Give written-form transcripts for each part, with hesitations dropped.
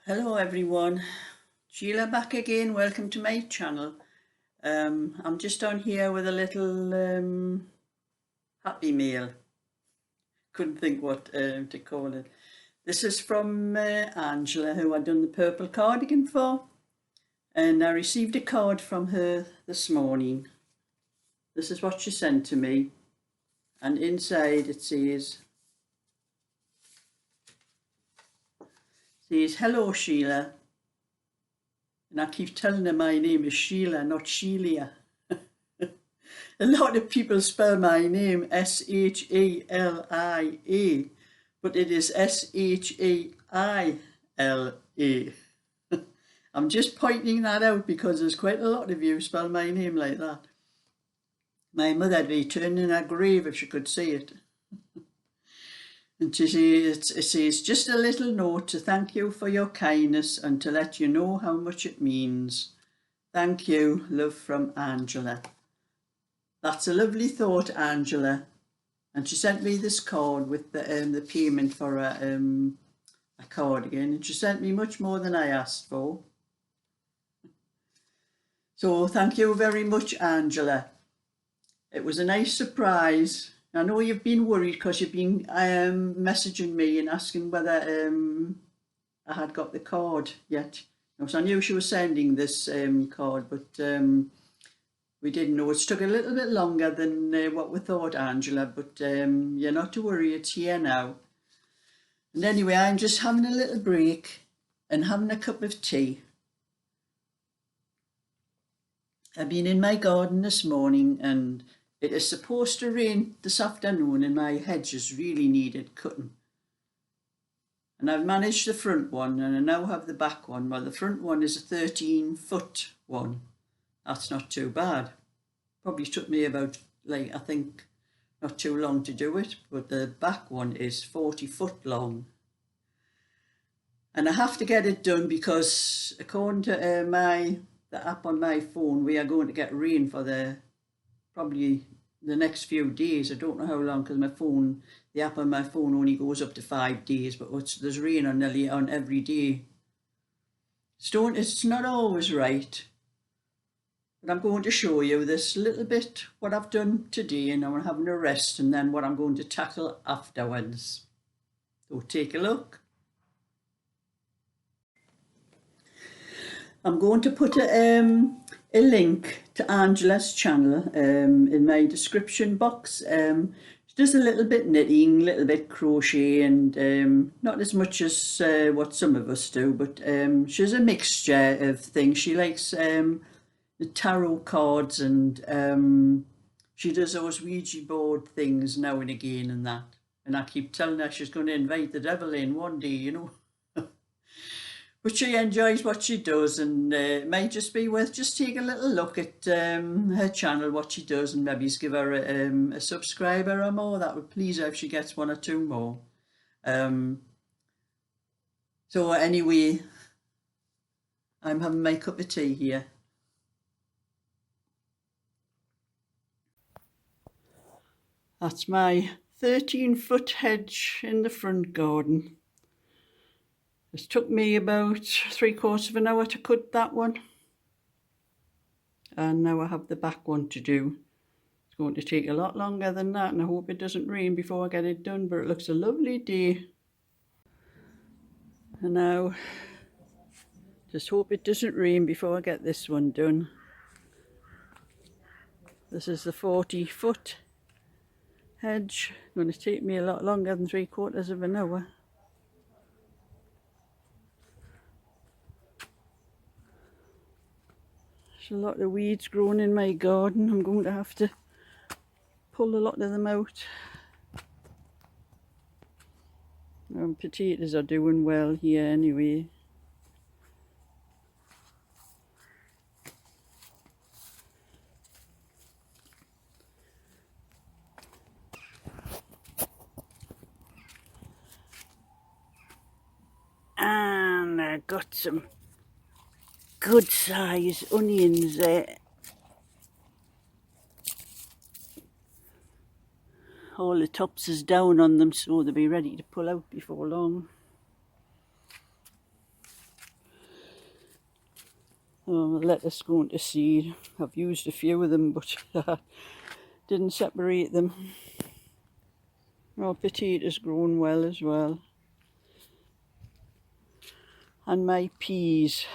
Hello everyone, Sheila back again. Welcome to my channel. I'm just on here with a little happy mail. Couldn't think what to call it. This is from Angela, who I'd done the purple cardigan for, and I received a card from her this morning. This is what she sent to me, and inside it says, "Hello Sheila." And I keep telling her my name is Sheila, not Sheila. A lot of people spell my name Shelia, but it is Sheila. I'm just pointing that out because there's quite a lot of you spell my name like that. My mother'd be turning in her grave if she could see it. And it says, "Just a little note to thank you for your kindness and to let you know how much it means. Thank you, love from Angela." That's a lovely thought, Angela. And she sent me this card with the payment for a cardigan, and she sent me much more than I asked for. So thank you very much, Angela. It was a nice surprise. I know you've been worried because you've been messaging me and asking whether I had got the card yet. So I knew she was sending this card, but we didn't know. It's took a little bit longer than what we thought, Angela, but you're not to worry, it's here now. And anyway, I'm just having a little break and having a cup of tea. I've been in my garden this morning and it is supposed to rain this afternoon and my hedges really needed cutting. And I've managed the front one and I now have the back one. Well, the front one is a 13-foot one. That's not too bad. Probably took me about, I think, not too long to do it, but the back one is 40-foot long. And I have to get it done because according to the app on my phone, we are going to get rain for probably the next few days. I don't know how long because the app on my phone only goes up to 5 days, but there's rain nearly on every day. It's not always right, but I'm going to show you this little bit what I've done today, and I'm having a rest, and then what I'm going to tackle afterwards. So take a look. I'm going to put a link to Angela's channel in my description box. She does a little bit knitting, a little bit crochet, and not as much as what some of us do, but she has a mixture of things. She likes the tarot cards, and she does those Ouija board things now and again and that. And I keep telling her she's going to invite the devil in one day, you know. But she enjoys what she does, and it might just be worth just taking a little look at her channel, what she does, and maybe give her a subscriber or more. That would please her if she gets 1 or 2 more. So anyway, I'm having my cup of tea here. That's my 13-foot hedge in the front garden. It took me about 3/4 of an hour to cut that one. And now I have the back one to do. It's going to take a lot longer than that, and I hope it doesn't rain before I get it done, but it looks a lovely day. And now, just hope it doesn't rain before I get this one done. This is the 40-foot hedge. It's going to take me a lot longer than 3/4 of an hour. There's a lot of weeds growing in my garden. I'm going to have to pull a lot of them out. Potatoes are doing well here anyway. And I got some good size onions there. All the tops is down on them, so they'll be ready to pull out before long. lettuce going to seed. I've used a few of them, but didn't separate them. Potatoes grown well as well. And my peas.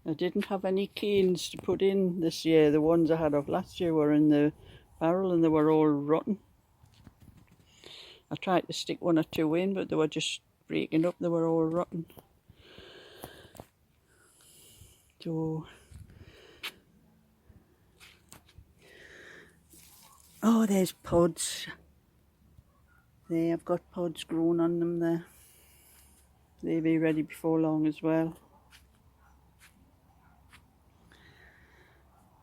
I didn't have any canes to put in this year. The ones I had of last year were in the barrel and they were all rotten. I tried to stick one or two in, but they were just breaking up. They were all rotten. So, oh, there's pods. There, I've got pods grown on them there. They'll be ready before long as well.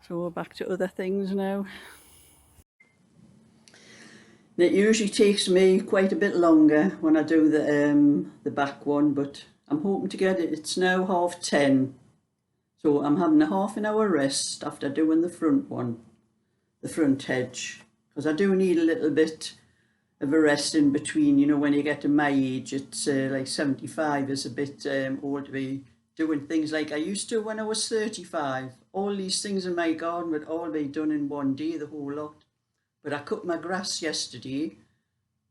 So we're back to other things now. It usually takes me quite a bit longer when I do the back one, but I'm hoping to get it. It's now 10:30, so I'm having a half an hour rest after doing the front one, the front hedge, because I do need a little bit of a rest in between. You know, when you get to my age, it's like 75 is a bit old to be doing things like I used to when I was 35. All these things in my garden would all be done in one day, the whole lot. But I cut my grass yesterday,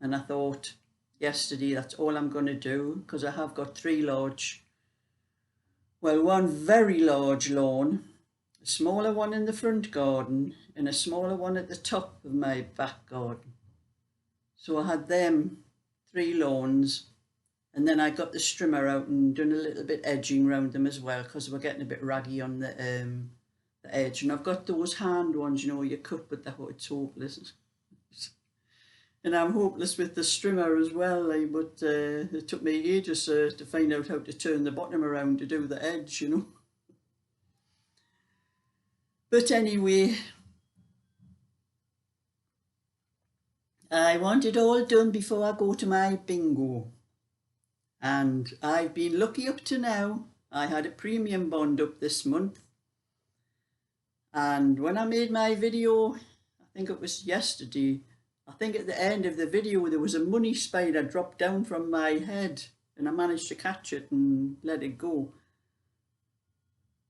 and I thought yesterday that's all I'm going to do, because I have got one very large lawn, a smaller one in the front garden, and a smaller one at the top of my back garden. So I had them 3 lawns, and then I got the strimmer out and done a little bit edging around them as well, because we're getting a bit raggy on the edge. And I've got those hand ones, you know, you cut, but it's hopeless. And I'm hopeless with the strimmer as well, but it took me ages to find out how to turn the bottom around to do the edge, you know. But anyway, I want it all done before I go to my bingo. And I've been lucky up to now. I had a premium bond up this month. And when I made my video, I think it was yesterday, I think at the end of the video there was a money spider dropped down from my head, and I managed to catch it and let it go.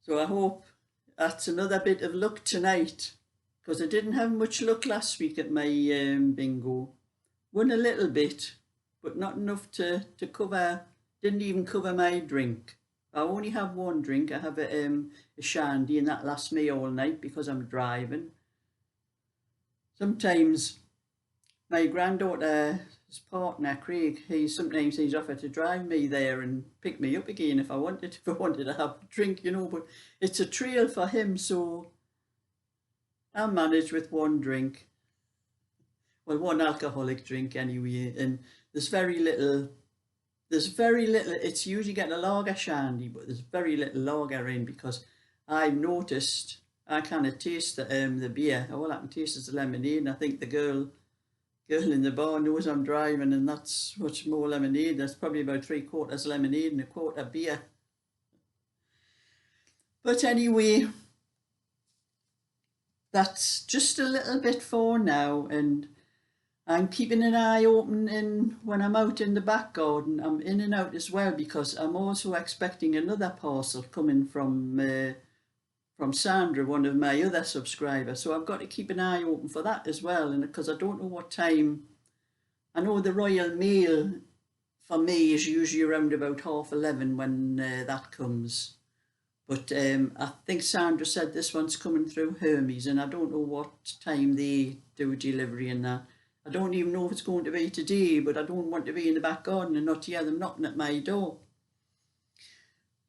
So I hope that's another bit of luck tonight, because I didn't have much luck last week at my bingo. Won a little bit, but not enough to cover, didn't even cover my drink. I only have one drink. I have a shandy, and that lasts me all night because I'm driving. Sometimes my granddaughter's partner, Craig, sometimes he's offered to drive me there and pick me up again if I wanted to have a drink, you know, but it's a trail for him, so I manage with one drink. Well, one alcoholic drink anyway, and there's very little, it's usually getting a lager shandy, but there's very little lager in, because I've noticed I kind of taste the beer. All I can taste is the lemonade, and I think the girl in the bar knows I'm driving, and that's much more lemonade. That's probably about 3/4 lemonade and 1/4 beer. But anyway, that's just a little bit for now, and I'm keeping an eye open when I'm out in the back garden. I'm in and out as well, because I'm also expecting another parcel coming from Sandra, one of my other subscribers. So I've got to keep an eye open for that as well, and because I don't know what time. I know the Royal Mail for me is usually around about 11:30 when that comes. But I think Sandra said this one's coming through Hermes, and I don't know what time they do delivery and that. I don't even know if it's going to be today, but I don't want to be in the back garden and not hear them knocking at my door.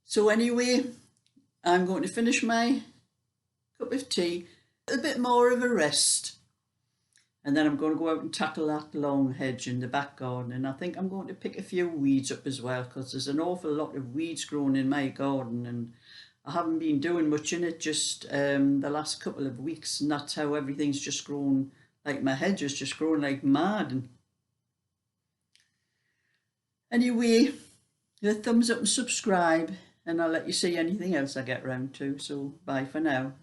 So anyway, I'm going to finish my cup of tea, a bit more of a rest, and then I'm going to go out and tackle that long hedge in the back garden. And I think I'm going to pick a few weeds up as well, because there's an awful lot of weeds growing in my garden, and I haven't been doing much in it just the last couple of weeks, and that's how everything's just grown. Like my hedge is just growing like mad. And anyway, thumbs up and subscribe, and I'll let you see anything else I get round to. So bye for now.